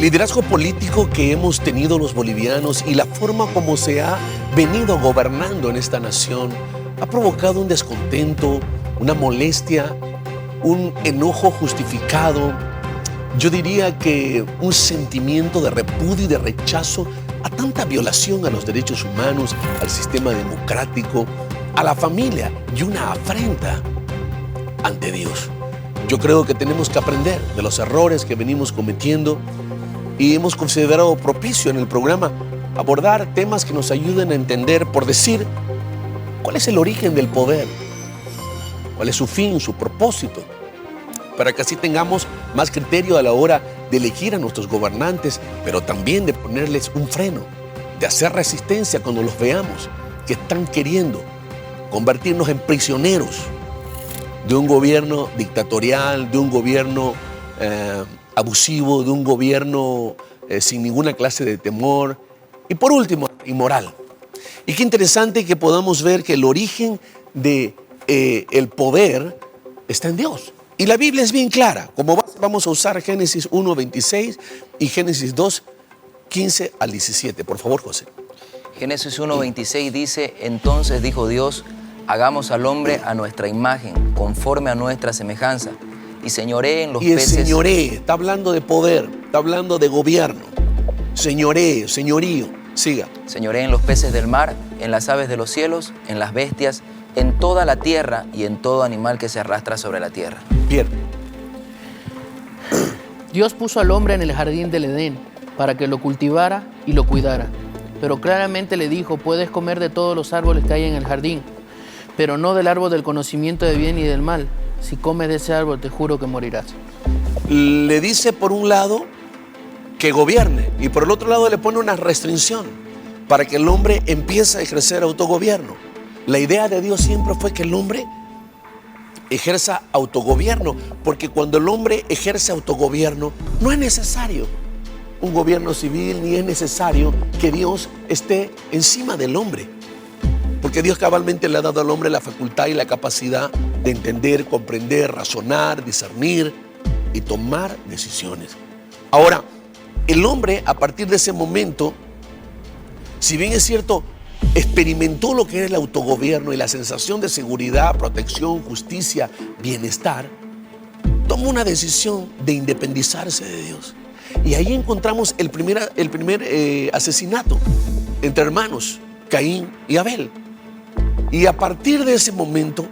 liderazgo político que hemos tenido los bolivianos y la forma como se ha venido gobernando en esta nación ha provocado un descontento, una molestia, un enojo justificado. Yo diría que un sentimiento de repudio y de rechazo a tanta violación a los derechos humanos, al sistema democrático, a la familia y una afrenta ante Dios. Yo creo que tenemos que aprender de los errores que venimos cometiendo y hemos considerado propicio en el programa abordar temas que nos ayuden a entender, por decir, cuál es el origen del poder, cuál es su fin, su propósito, para que así tengamos más criterio a la hora de elegir a nuestros gobernantes, pero también de ponerles un freno, de hacer resistencia cuando los veamos que están queriendo convertirnos en prisioneros de un gobierno dictatorial, de un gobierno abusivo, de un gobierno sin ninguna clase de temor y por último, inmoral. Y qué interesante que podamos ver que el origen de el poder está en Dios. Y la Biblia es bien clara. Como base vamos a usar Génesis 1:26 y Génesis 2:15 al 17. Por favor, José. Génesis 1:26 dice: entonces dijo Dios, hagamos al hombre a nuestra imagen, conforme a nuestra semejanza, y señoree en los peces. Y el señoree, está hablando de poder, está hablando de gobierno. Señoree, señorío, siga. Señoree en los peces del mar, en las aves de los cielos, en las bestias, en toda la tierra y en todo animal que se arrastra sobre la tierra. Bien. Dios puso al hombre en el jardín del Edén para que lo cultivara y lo cuidara. Pero claramente le dijo: puedes comer de todos los árboles que hay en el jardín, pero no del árbol del conocimiento de bien y del mal. Si comes de ese árbol, te juro que morirás. Le dice por un lado que gobierne y por el otro lado le pone una restricción para que el hombre empiece a ejercer autogobierno. La idea de Dios siempre fue que el hombre ejerza autogobierno, porque cuando el hombre ejerce autogobierno no es necesario un gobierno civil ni es necesario que Dios esté encima del hombre, porque Dios cabalmente le ha dado al hombre la facultad y la capacidad de entender, comprender, razonar, discernir y tomar decisiones. Ahora, el hombre a partir de ese momento, si bien es cierto, experimentó lo que era el autogobierno y la sensación de seguridad, protección, justicia, bienestar, tomó una decisión de independizarse de Dios. Y ahí encontramos el primer asesinato entre hermanos, Caín y Abel. Y a partir de ese momento,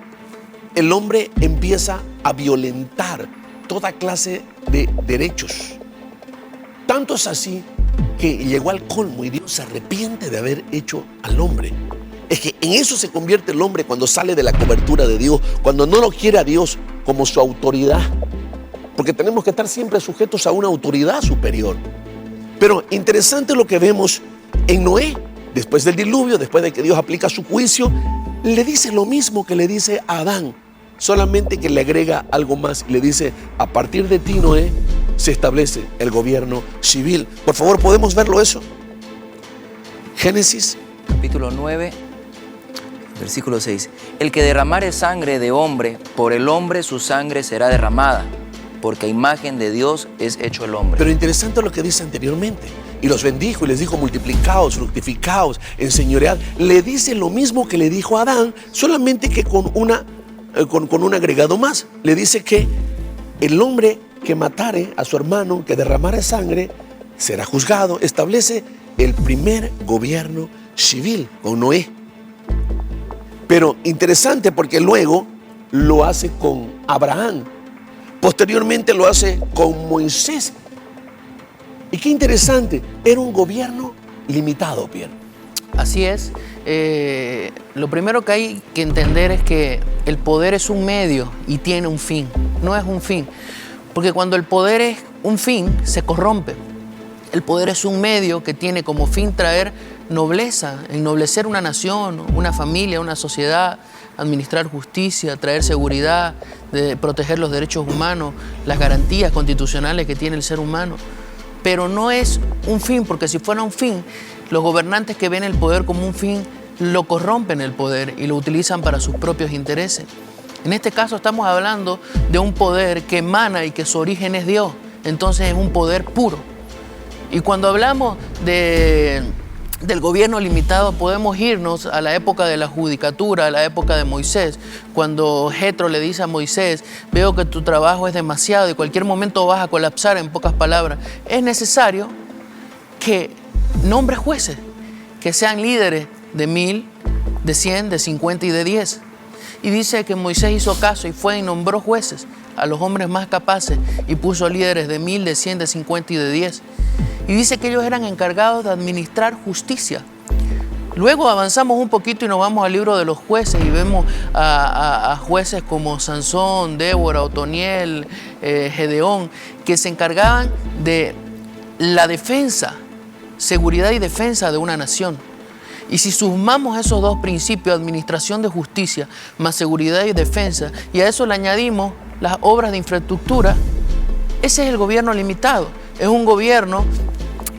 el hombre empieza a violentar toda clase de derechos. Tanto es así que llegó al colmo y Dios se arrepiente de haber hecho al hombre. Es que en eso se convierte el hombre cuando sale de la cobertura de Dios, cuando no lo quiere a Dios como su autoridad, porque tenemos que estar siempre sujetos a una autoridad superior. Pero interesante lo que vemos en Noé, después del diluvio, después de que Dios aplica su juicio, le dice lo mismo que le dice a Adán, solamente que le agrega algo más y le dice: a partir de ti, Noé, se establece el gobierno civil. Por favor, ¿podemos verlo eso? Génesis Capítulo 9, versículo 6. El que derramare sangre de hombre, por el hombre su sangre será derramada, porque a imagen de Dios es hecho el hombre. Pero interesante lo que dice anteriormente. Y los bendijo y les dijo: multiplicaos, fructificaos, enseñoread. Le dice lo mismo que le dijo a Adán, solamente que con un agregado más. Le dice que el hombre que matare a su hermano, que derramare sangre, será juzgado. Establece el primer gobierno civil con Noé. Pero interesante porque luego lo hace con Abraham. Posteriormente lo hace con Moisés. Y qué interesante, era un gobierno limitado, Pierre. Así es. Lo primero que hay que entender es que el poder es un medio y tiene un fin, no es un fin. Porque cuando el poder es un fin, se corrompe. El poder es un medio que tiene como fin traer nobleza, ennoblecer una nación, una familia, una sociedad, administrar justicia, traer seguridad, de proteger los derechos humanos, las garantías constitucionales que tiene el ser humano. Pero no es un fin, porque si fuera un fin, los gobernantes que ven el poder como un fin, lo corrompen el poder y lo utilizan para sus propios intereses. En este caso estamos hablando de un poder que emana y que su origen es Dios. Entonces es un poder puro. Y cuando hablamos del gobierno limitado, podemos irnos a la época de la judicatura, a la época de Moisés, cuando Jetro le dice a Moisés: veo que tu trabajo es demasiado, y cualquier momento vas a colapsar. En pocas palabras, es necesario que nombres jueces, que sean líderes de 1000, de 100, de 50 y de 10. Y dice que Moisés hizo caso y fue y nombró jueces a los hombres más capaces y puso líderes de 1000, de 100, de 50 y de 10. Y dice que ellos eran encargados de administrar justicia. Luego avanzamos un poquito y nos vamos al libro de los jueces y vemos a jueces como Sansón, Débora, Otoniel, Gedeón, que se encargaban de la defensa, seguridad y defensa de una nación. Y si sumamos esos dos principios, administración de justicia más seguridad y defensa, y a eso le añadimos las obras de infraestructura, ese es el gobierno limitado. Es un gobierno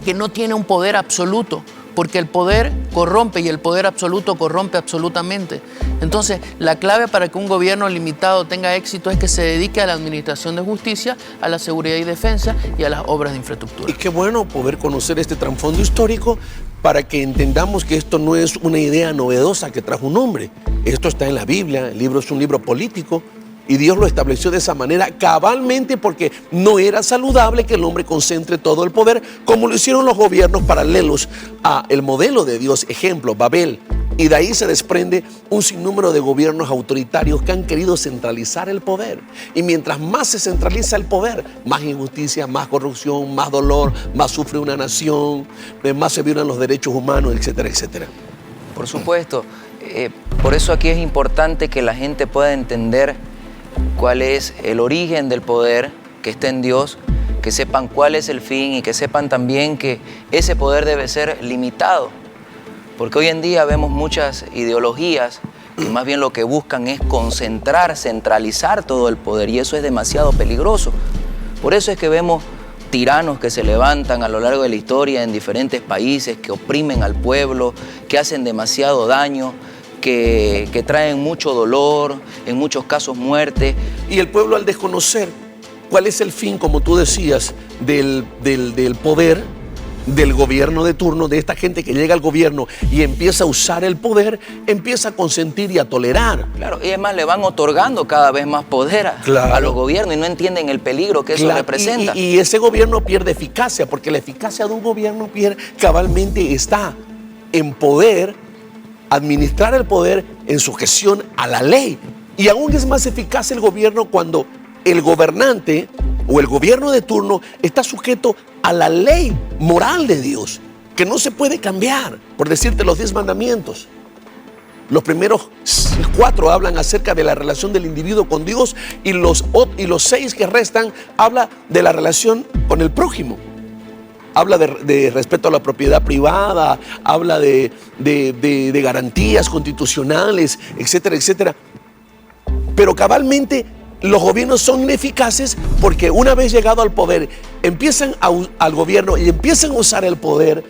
que no tiene un poder absoluto, porque el poder corrompe y el poder absoluto corrompe absolutamente. Entonces, la clave para que un gobierno limitado tenga éxito es que se dedique a la administración de justicia, a la seguridad y defensa y a las obras de infraestructura. Y qué bueno poder conocer este trasfondo histórico para que entendamos que esto no es una idea novedosa que trajo un hombre. Esto está en la Biblia, el libro es un libro político. Y Dios lo estableció de esa manera cabalmente porque no era saludable que el hombre concentre todo el poder como lo hicieron los gobiernos paralelos al modelo de Dios, ejemplo, Babel. Y de ahí se desprende un sinnúmero de gobiernos autoritarios que han querido centralizar el poder. Y mientras más se centraliza el poder, más injusticia, más corrupción, más dolor, más sufre una nación, más se violan los derechos humanos, etcétera, etcétera. Por supuesto. Por eso aquí es importante que la gente pueda entender cuál es el origen del poder que está en Dios, que sepan cuál es el fin y que sepan también que ese poder debe ser limitado. Porque hoy en día vemos muchas ideologías que más bien lo que buscan es concentrar, centralizar todo el poder, y eso es demasiado peligroso. Por eso es que vemos tiranos que se levantan a lo largo de la historia en diferentes países, que oprimen al pueblo, que hacen demasiado daño, que traen mucho dolor, en muchos casos muerte. Y el pueblo, al desconocer cuál es el fin, como tú decías, del poder, del gobierno de turno, de esta gente que llega al gobierno y empieza a usar el poder, empieza a consentir y a tolerar. Claro, y además le van otorgando cada vez más poder a los gobiernos y no entienden el peligro que eso representa. Y ese gobierno pierde eficacia, porque la eficacia de un gobierno cabalmente está en poder, administrar el poder en sujeción a la ley. Y aún es más eficaz el gobierno cuando el gobernante o el gobierno de turno está sujeto a la ley moral de Dios, que no se puede cambiar. Por decirte, los 10 mandamientos. Los primeros 4 hablan acerca de la relación del individuo con Dios, y los 6 que restan habla de la relación con el prójimo. Habla de respeto a la propiedad privada, habla de garantías constitucionales, etcétera, etcétera. Pero cabalmente los gobiernos son ineficaces porque una vez llegado al poder, empiezan al gobierno y empiezan a usar el poder,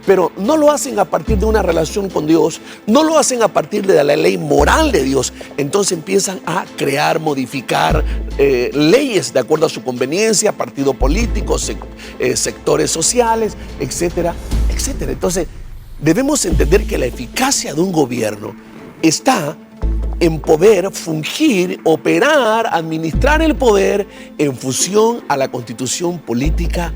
pero no lo hacen a partir de una relación con Dios, no lo hacen a partir de la ley moral de Dios. Entonces empiezan a crear, modificar leyes de acuerdo a su conveniencia, partidos políticos, sectores sociales, etcétera, etcétera. Entonces debemos entender que la eficacia de un gobierno está en poder fungir, operar, administrar el poder en función a la constitución política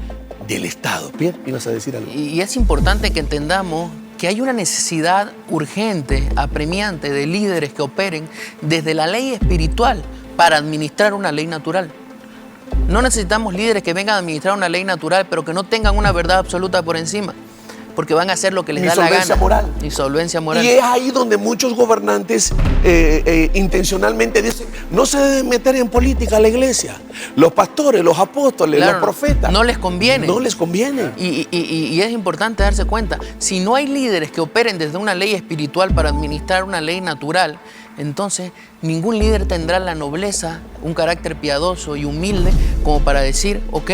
del Estado. Pierre, ¿ibas a decir algo? Y es importante que entendamos que hay una necesidad urgente, apremiante, de líderes que operen desde la ley espiritual para administrar una ley natural. No necesitamos líderes que vengan a administrar una ley natural, pero que no tengan una verdad absoluta por encima, porque van a hacer lo que les da la gana. Moral. Insolvencia moral. Y es ahí donde muchos gobernantes intencionalmente dicen: no se debe meter en política la iglesia. Los pastores, los apóstoles, los profetas. No les conviene. No les conviene. Y es importante darse cuenta, si no hay líderes que operen desde una ley espiritual para administrar una ley natural, entonces ningún líder tendrá la nobleza, un carácter piadoso y humilde como para decir: ok,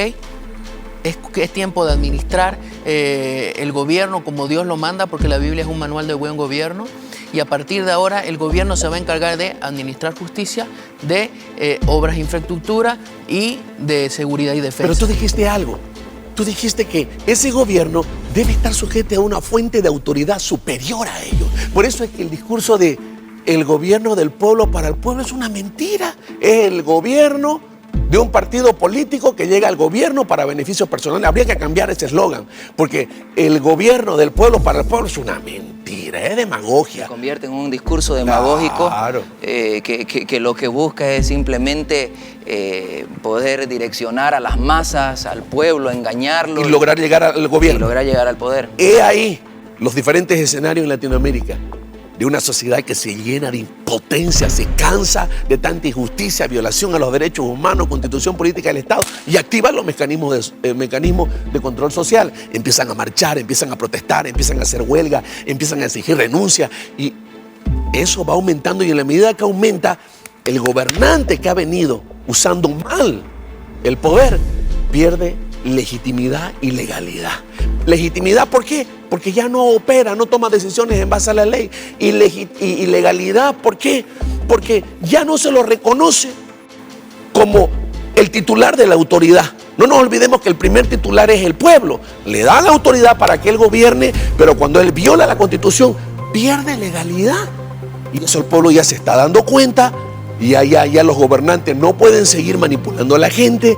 es tiempo de administrar el gobierno como Dios lo manda, porque la Biblia es un manual de buen gobierno, y a partir de ahora el gobierno se va a encargar de administrar justicia, de obras de infraestructura y de seguridad y defensa. Pero tú dijiste algo. tú dijiste que ese gobierno debe estar sujeto a una fuente de autoridad superior a ellos. Por eso es que el discurso de el gobierno del pueblo para el pueblo es una mentira. Es el gobierno de un partido político que llega al gobierno para beneficios personales. Habría que cambiar ese eslogan, porque el gobierno del pueblo para el pueblo es una mentira, es demagogia. Se convierte en un discurso demagógico, claro, que lo que busca es simplemente poder direccionar a las masas, al pueblo, engañarlo. Y lograr llegar al gobierno. Y lograr llegar al poder. He ahí los diferentes escenarios en Latinoamérica de una sociedad que se llena de impotencia, se cansa de tanta injusticia, violación a los derechos humanos, constitución política del Estado, y activa los mecanismos de control social. Empiezan a marchar, empiezan a protestar, empiezan a hacer huelga, empiezan a exigir renuncia, y eso va aumentando, y en la medida que aumenta, el gobernante que ha venido usando mal el poder pierde legitimidad y legalidad. Legitimidad, ¿por qué? Porque ya no opera, no toma decisiones en base a la ley. Y legalidad, ¿por qué? Porque ya no se lo reconoce como el titular de la autoridad. No nos olvidemos que el primer titular es el pueblo. Le da la autoridad para que él gobierne, pero cuando él viola la Constitución, pierde legalidad. Y eso el pueblo ya se está dando cuenta, y ya los gobernantes no pueden seguir manipulando a la gente,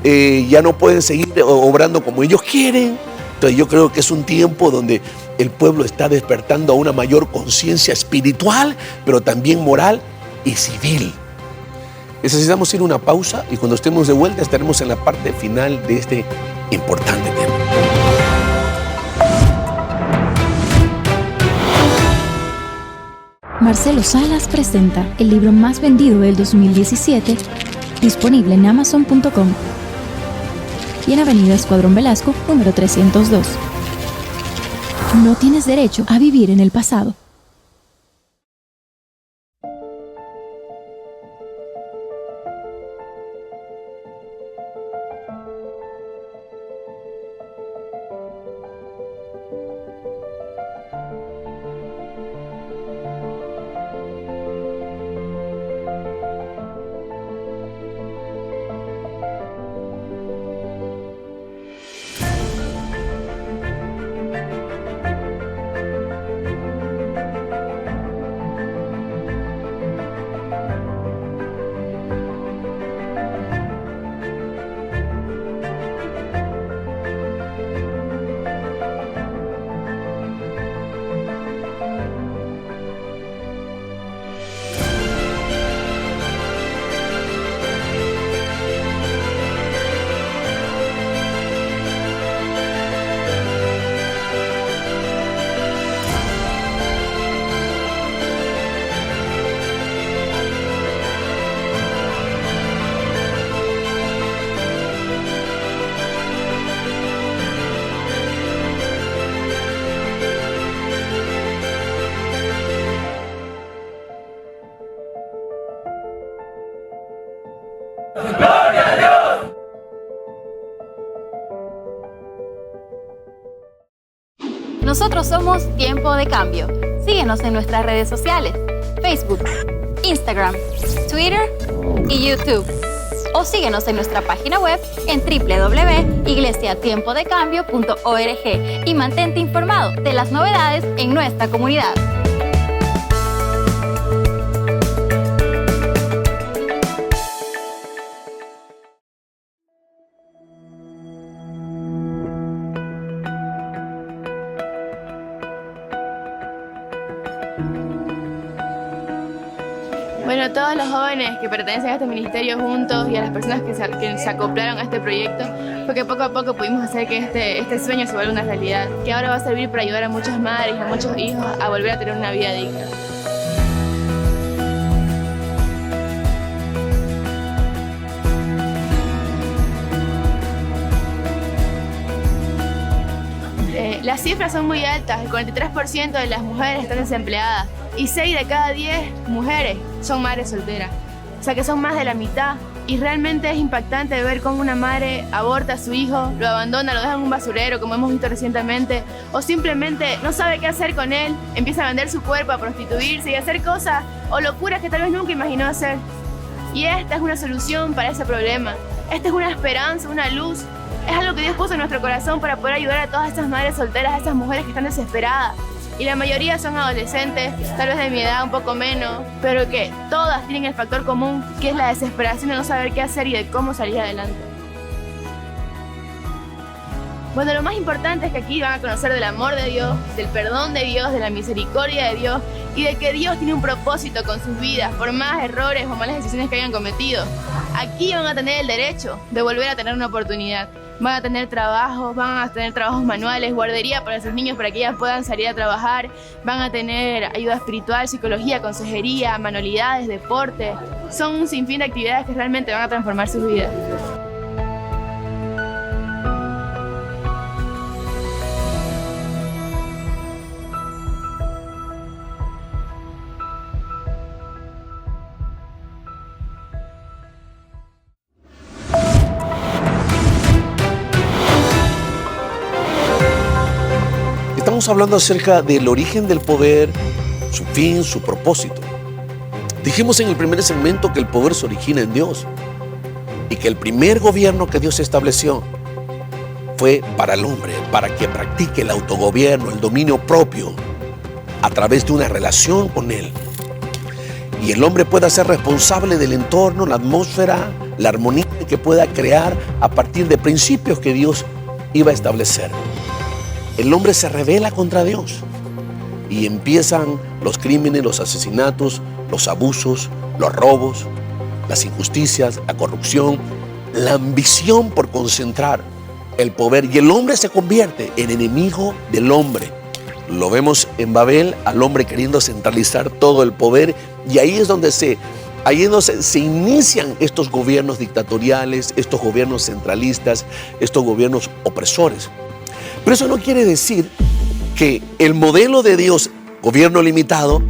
ya no pueden seguir obrando como ellos quieren. Entonces yo creo que es un tiempo donde el pueblo está despertando a una mayor conciencia espiritual, pero también moral y civil. Necesitamos ir a una pausa, y cuando estemos de vuelta estaremos en la parte final de este importante tema. Marcelo Salas presenta el libro más vendido del 2017, disponible en Amazon.com y en Avenida Escuadrón Velasco, número 302. No tienes derecho a vivir en el pasado. Nosotros somos Tiempo de Cambio. Síguenos en nuestras redes sociales: Facebook, Instagram, Twitter y YouTube. O síguenos en nuestra página web en www.iglesiatiempodecambio.org y mantente informado de las novedades en nuestra comunidad. Bueno, todos los jóvenes que pertenecen a este ministerio juntos y a las personas que se acoplaron a este proyecto, porque poco a poco pudimos hacer que este sueño se vuelva una realidad, que ahora va a servir para ayudar a muchas madres y a muchos hijos a volver a tener una vida digna. Las cifras son muy altas, el 43% de las mujeres están desempleadas y 6 de cada 10 mujeres son madres solteras. O sea que son más de la mitad, y realmente es impactante ver cómo una madre aborta a su hijo, lo abandona, lo deja en un basurero, como hemos visto recientemente, o simplemente no sabe qué hacer con él, empieza a vender su cuerpo, a prostituirse y a hacer cosas o locuras que tal vez nunca imaginó hacer. Y esta es una solución para ese problema. Esta es una esperanza, una luz Es algo que Dios puso en nuestro corazón para poder ayudar a todas estas madres solteras, a estas mujeres que están desesperadas. Y la mayoría son adolescentes, tal vez de mi edad, un poco menos, pero que todas tienen el factor común, que es la desesperación de no saber qué hacer y de cómo salir adelante. Bueno, lo más importante es que aquí van a conocer del amor de Dios, del perdón de Dios, de la misericordia de Dios y de que Dios tiene un propósito con sus vidas, por más errores o malas decisiones que hayan cometido. Aquí van a tener el derecho de volver a tener una oportunidad. Van a tener trabajos manuales, guardería para sus niños para que ellas puedan salir a trabajar. Van a tener ayuda espiritual, psicología, consejería, manualidades, deporte. Son un sinfín de actividades que realmente van a transformar sus vidas. Estamos hablando acerca del origen del poder, su fin, su propósito. Dijimos en el primer segmento que el poder se origina en Dios y que el primer gobierno que Dios estableció fue para el hombre, para que practique el autogobierno, el dominio propio a través de una relación con Él. Y el hombre pueda ser responsable del entorno, la atmósfera, la armonía que pueda crear a partir de principios que Dios iba a establecer. El hombre se rebela contra Dios y empiezan los crímenes, los asesinatos, los abusos, los robos, las injusticias, la corrupción, la ambición por concentrar el poder, y el hombre se convierte en enemigo del hombre. Lo vemos en Babel, al hombre queriendo centralizar todo el poder, y ahí es donde se inician estos gobiernos dictatoriales, estos gobiernos centralistas, estos gobiernos opresores. Pero eso no quiere decir que el modelo de Dios, gobierno limitado,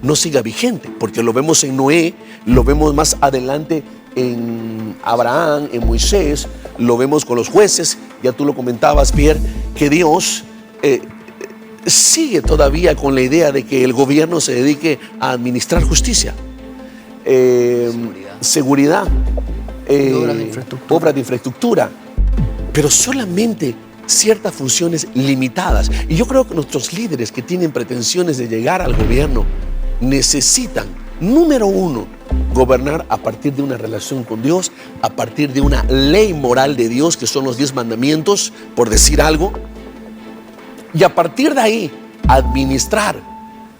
no siga vigente, porque lo vemos en Noé, lo vemos más adelante en Abraham, en Moisés, lo vemos con los jueces, ya tú lo comentabas, Pierre, que Dios sigue todavía con la idea de que el gobierno se dedique a administrar justicia, seguridad, obras de infraestructura, pero solamente ciertas funciones limitadas. Y yo creo que nuestros líderes que tienen pretensiones de llegar al gobierno necesitan, número uno, gobernar a partir de una relación con Dios, a partir de una ley moral de Dios, que son los 10 mandamientos, por decir algo, y a partir de ahí administrar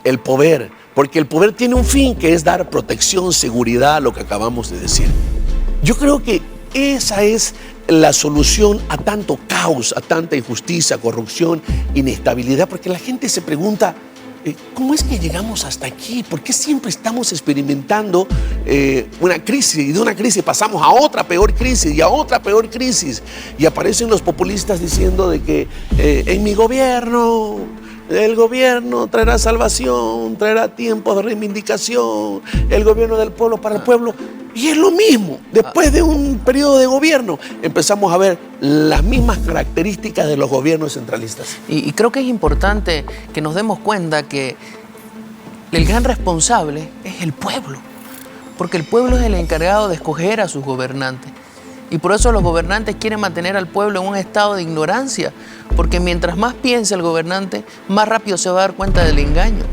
el poder, porque el poder tiene un fin, que es dar protección, seguridad, lo que acabamos de decir. Yo creo que esa es la solución a tanto caos, a tanta injusticia, corrupción, inestabilidad, porque la gente se pregunta, ¿cómo es que llegamos hasta aquí? ¿Por qué siempre estamos experimentando una crisis, y de una crisis pasamos a otra peor crisis y a otra peor crisis? Y aparecen los populistas diciendo de que en mi gobierno, el gobierno traerá salvación, traerá tiempos de reivindicación, el gobierno del pueblo para el pueblo. Y es lo mismo, después de un periodo de gobierno empezamos a ver las mismas características de los gobiernos centralistas. Y creo que es importante que nos demos cuenta que el gran responsable es el pueblo, porque el pueblo es el encargado de escoger a sus gobernantes. Y por eso los gobernantes quieren mantener al pueblo en un estado de ignorancia, porque mientras más piensa el gobernante, más rápido se va a dar cuenta del engaño.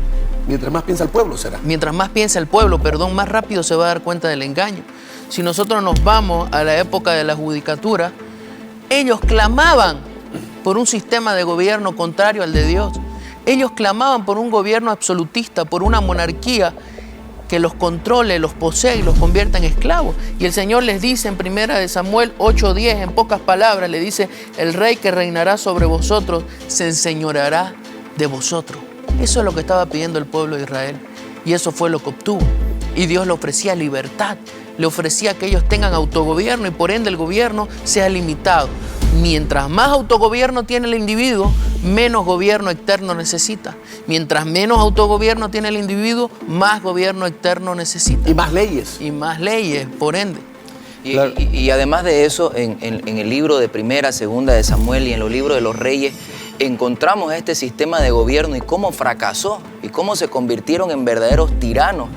Mientras más piensa el pueblo, será. Mientras más piensa el pueblo, más rápido se va a dar cuenta del engaño. Si nosotros nos vamos a la época de la judicatura, ellos clamaban por un sistema de gobierno contrario al de Dios. Ellos clamaban por un gobierno absolutista, por una monarquía que los controle, los posee y los convierta en esclavos. Y el Señor les dice en 1 Samuel 8:10, en pocas palabras, le dice: el rey que reinará sobre vosotros se enseñoreará de vosotros. Eso es lo que estaba pidiendo el pueblo de Israel, y eso fue lo que obtuvo. Y Dios le ofrecía libertad, le ofrecía que ellos tengan autogobierno, y por ende el gobierno sea limitado. Mientras más autogobierno tiene el individuo, menos gobierno externo necesita. Mientras menos autogobierno tiene el individuo, más gobierno externo necesita. Y más leyes. Y más leyes, por ende. Y además de eso, en el libro de 1, 2 de Samuel y en los libros de los reyes, encontramos este sistema de gobierno y cómo fracasó y cómo se convirtieron en verdaderos tiranos.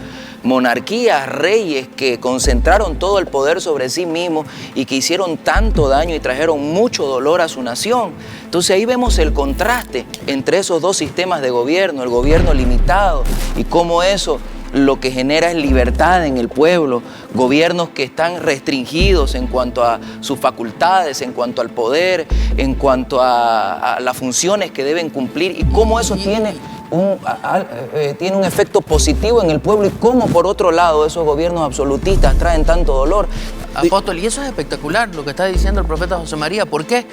monarquías, reyes que concentraron todo el poder sobre sí mismos y que hicieron tanto daño y trajeron mucho dolor a su nación. Entonces ahí vemos el contraste entre esos dos sistemas de gobierno, el gobierno limitado y cómo eso lo que genera es libertad en el pueblo, gobiernos que están restringidos en cuanto a sus facultades, en cuanto al poder, en cuanto a las funciones que deben cumplir y cómo eso tiene un efecto positivo en el pueblo y cómo por otro lado esos gobiernos absolutistas traen tanto dolor. Apóstol, y eso es espectacular lo que está diciendo el profeta José María. ¿Por qué?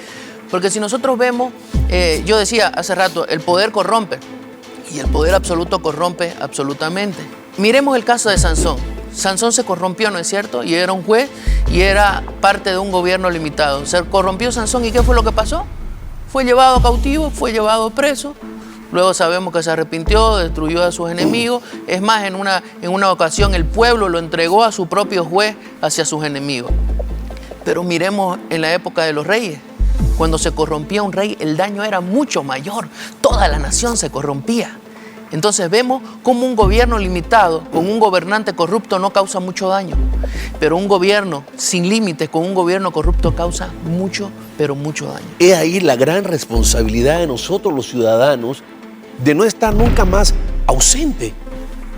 Porque si nosotros vemos, yo decía hace rato, el poder corrompe y el poder absoluto corrompe absolutamente. Miremos el caso de Sansón. Sansón se corrompió, ¿no es cierto? Y era un juez y era parte de un gobierno limitado. Se corrompió Sansón y ¿qué fue lo que pasó? Fue llevado cautivo, fue llevado preso. Luego sabemos que se arrepintió, destruyó a sus enemigos. Es más, en una ocasión el pueblo lo entregó a su propio juez hacia sus enemigos. Pero miremos en la época de los reyes. Cuando se corrompía un rey, el daño era mucho mayor. Toda la nación se corrompía. Entonces vemos cómo un gobierno limitado con un gobernante corrupto no causa mucho daño. Pero un gobierno sin límites con un gobierno corrupto causa mucho, pero mucho daño. Es ahí la gran responsabilidad de nosotros los ciudadanos de no estar nunca más ausente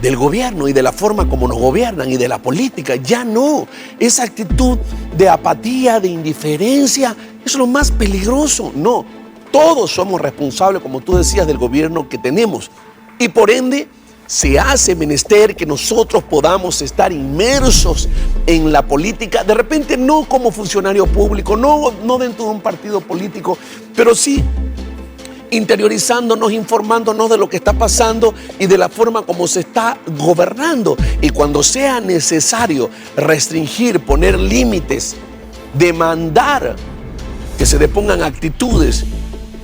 del gobierno y de la forma como nos gobiernan y de la política. Ya no. Esa actitud de apatía, de indiferencia, es lo más peligroso. No. Todos somos responsables, como tú decías, del gobierno que tenemos. Y por ende, se hace menester que nosotros podamos estar inmersos en la política, de repente no como funcionario público, no dentro de un partido político, pero sí interiorizándonos, informándonos de lo que está pasando y de la forma como se está gobernando. Y cuando sea necesario restringir, poner límites, demandar que se depongan actitudes,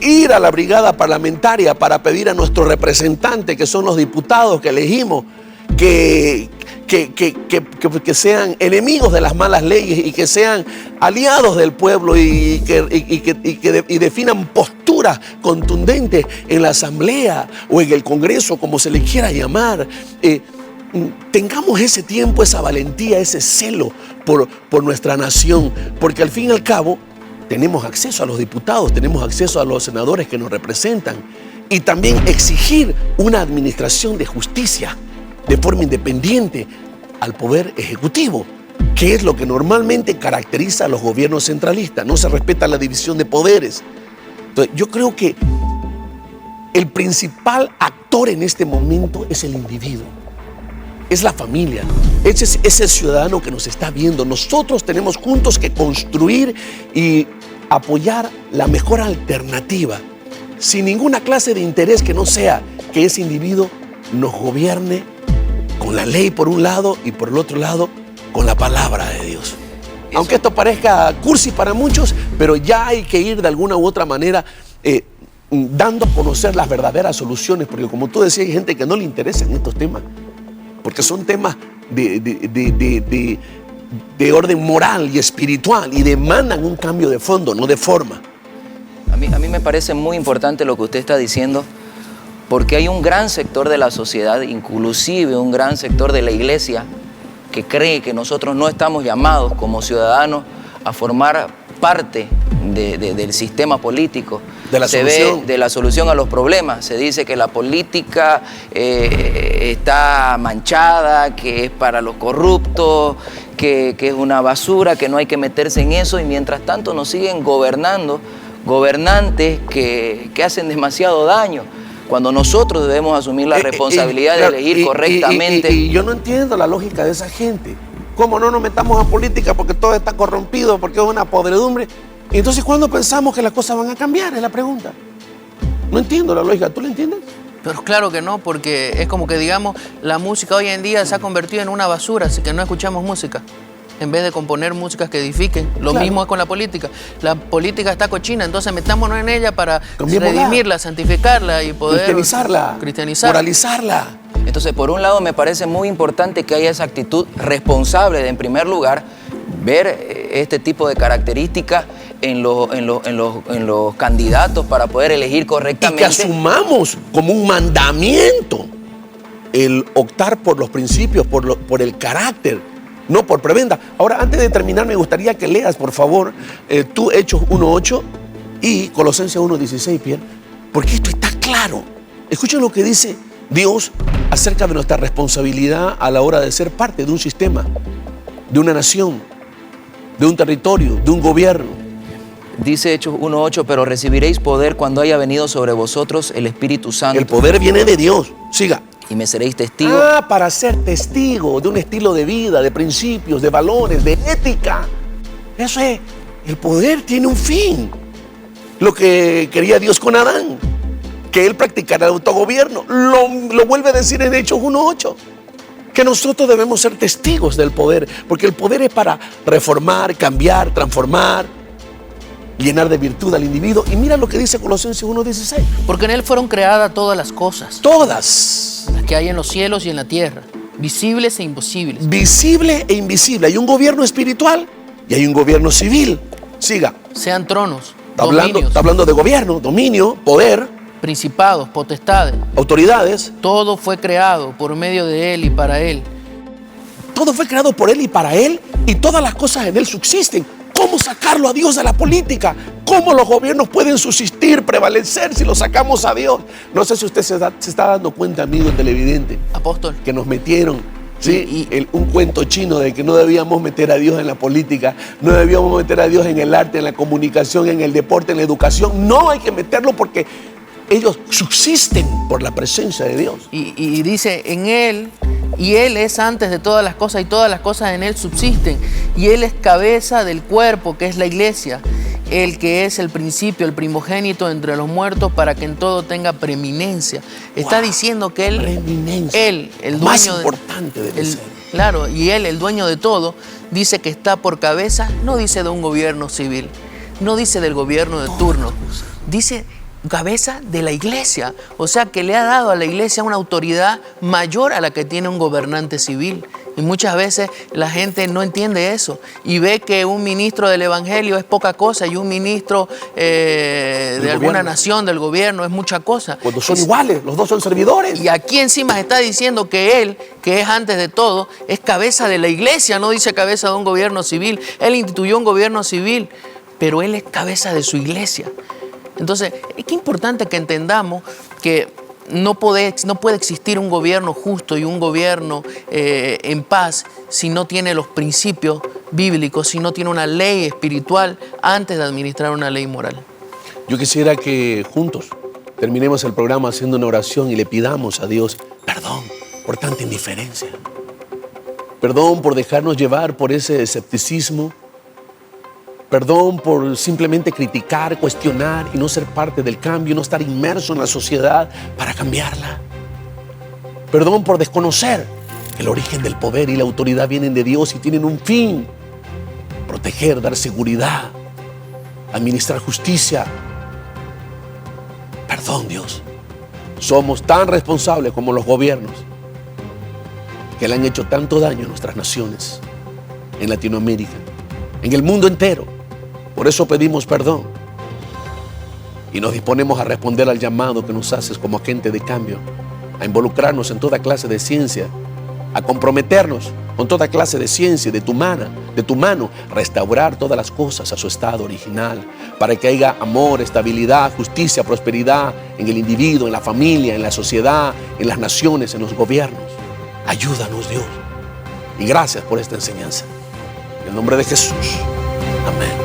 ir a la brigada parlamentaria para pedir a nuestros representantes, que son los diputados que elegimos, que sean enemigos de las malas leyes y que sean aliados del pueblo y definan posturas contundentes en la asamblea o en el Congreso, como se le quiera llamar. Tengamos ese tiempo, esa valentía, ese celo por nuestra nación, porque al fin y al cabo tenemos acceso a los diputados, tenemos acceso a los senadores que nos representan y también exigir una administración de justicia de forma independiente al poder ejecutivo, que es lo que normalmente caracteriza a los gobiernos centralistas. No se respeta la división de poderes. Entonces, yo creo que el principal actor en este momento es el individuo, es la familia, es el ciudadano que nos está viendo. Nosotros tenemos juntos que construir y apoyar la mejor alternativa, sin ninguna clase de interés que no sea que ese individuo nos gobierne con la ley por un lado y por el otro lado con la palabra de Dios. Aunque esto parezca cursi para muchos, pero ya hay que ir de alguna u otra manera dando a conocer las verdaderas soluciones, porque como tú decías, hay gente que no le interesa en estos temas, porque son temas de orden moral y espiritual y demandan un cambio de fondo, no de forma. A mí me parece muy importante lo que usted está diciendo, porque hay un gran sector de la sociedad, inclusive un gran sector de la iglesia, que cree que nosotros no estamos llamados como ciudadanos a formar parte del sistema político. De la solución. De la solución a los problemas. Se dice que la política está manchada, que es para los corruptos, que es una basura, que no hay que meterse en eso, y mientras tanto nos siguen gobernando gobernantes que hacen demasiado daño, cuando nosotros debemos asumir la responsabilidad de elegir correctamente. Y yo no entiendo la lógica de esa gente. ¿Cómo no nos metamos a política porque todo está corrompido, porque es una podredumbre? Y entonces, ¿cuándo pensamos que las cosas van a cambiar? Es la pregunta. No entiendo la lógica. ¿Tú la entiendes? Pero claro que no, porque es como que, digamos, la música hoy en día se ha convertido en una basura, así que no escuchamos música. En vez de componer músicas que edifiquen. Lo mismo es con la política. La política está cochina, entonces metámonos en ella para redimirla, santificarla y poder cristianizarla, moralizarla. Entonces, por un lado, me parece muy importante que haya esa actitud responsable de, en primer lugar, ver este tipo de características en los candidatos para poder elegir correctamente. Y que asumamos como un mandamiento el optar por los principios, por el carácter, no por prebenda. Ahora, antes de terminar, me gustaría que leas, por favor, tú Hechos 1:8 y Colosenses 1:16, Pierre, porque esto está claro. Escuchen lo que dice Dios acerca de nuestra responsabilidad a la hora de ser parte de un sistema, de una nación, de un territorio, de un gobierno. Dice Hechos 1:8, pero recibiréis poder cuando haya venido sobre vosotros el Espíritu Santo. El poder viene de Dios. Siga. Y me seréis testigos. Para ser testigo de un estilo de vida, de principios, de valores, de ética. Eso es, el poder tiene un fin. Lo que quería Dios con Adán, que él practicara el autogobierno. Lo vuelve a decir en Hechos 1:8. Que nosotros debemos ser testigos del poder, porque el poder es para reformar, cambiar, transformar, llenar de virtud al individuo. Y mira lo que dice Colosenses 1:16. Porque en Él fueron creadas todas las cosas. Todas. Las que hay en los cielos y en la tierra. Visibles e invisibles. Visible e invisible. Hay un gobierno espiritual y hay un gobierno civil. Siga. Sean tronos, Está hablando de gobierno, dominio, poder, principados, potestades. autoridades. Todo fue creado por medio de Él y para Él. Todo fue creado por Él y para Él, y todas las cosas en Él subsisten. ¿Cómo sacarlo a Dios de la política? ¿Cómo los gobiernos pueden subsistir, prevalecer si lo sacamos a Dios? No sé si usted se está dando cuenta, amigo televidente, Apóstol. que nos metieron, ¿sí? Un cuento chino de que no debíamos meter a Dios en la política, no debíamos meter a Dios en el arte, en la comunicación, en el deporte, en la educación. No, hay que meterlo porque ellos subsisten por la presencia de Dios. Y dice, en Él, y Él es antes de todas las cosas, y todas las cosas en Él subsisten. Y Él es cabeza del cuerpo, que es la iglesia, el que es el principio, el primogénito entre los muertos, para que en todo tenga preeminencia. Está diciendo que Él, Preeminencia. Él, el dueño más importante debe ser. Claro, y Él, el dueño de todo, dice que está por cabeza, no dice de un gobierno civil, no dice del gobierno de turno, dice cabeza de la iglesia. O sea, que le ha dado a la iglesia una autoridad mayor a la que tiene un gobernante civil. Y muchas veces la gente no entiende eso y ve que un ministro del evangelio es poca cosa y un ministro de alguna nación, del gobierno, es mucha cosa. Cuando son iguales, los dos son servidores. Y aquí encima está diciendo que Él, que es antes de todo, es cabeza de la iglesia, no dice cabeza de un gobierno civil. Él instituyó un gobierno civil, pero Él es cabeza de su iglesia. Entonces, es que importante que entendamos que no puede existir un gobierno justo y un gobierno en paz si no tiene los principios bíblicos, si no tiene una ley espiritual antes de administrar una ley moral. Yo quisiera que juntos terminemos el programa haciendo una oración y le pidamos a Dios perdón por tanta indiferencia. Perdón por dejarnos llevar por ese escepticismo. Perdón por simplemente criticar, cuestionar y no ser parte del cambio, no estar inmerso en la sociedad para cambiarla. Perdón por desconocer que el origen del poder y la autoridad vienen de Dios y tienen un fin: proteger, dar seguridad, administrar justicia. Perdón, Dios. Somos tan responsables como los gobiernos que le han hecho tanto daño a nuestras naciones, en Latinoamérica, en el mundo entero. Por eso pedimos perdón y nos disponemos a responder al llamado que nos haces como agente de cambio, a involucrarnos en toda clase de ciencia, a comprometernos con toda clase de ciencia de tu mano, restaurar todas las cosas a su estado original, para que haya amor, estabilidad, justicia, prosperidad en el individuo, en la familia, en la sociedad, en las naciones, en los gobiernos. Ayúdanos, Dios. Y gracias por esta enseñanza. En el nombre de Jesús. Amén.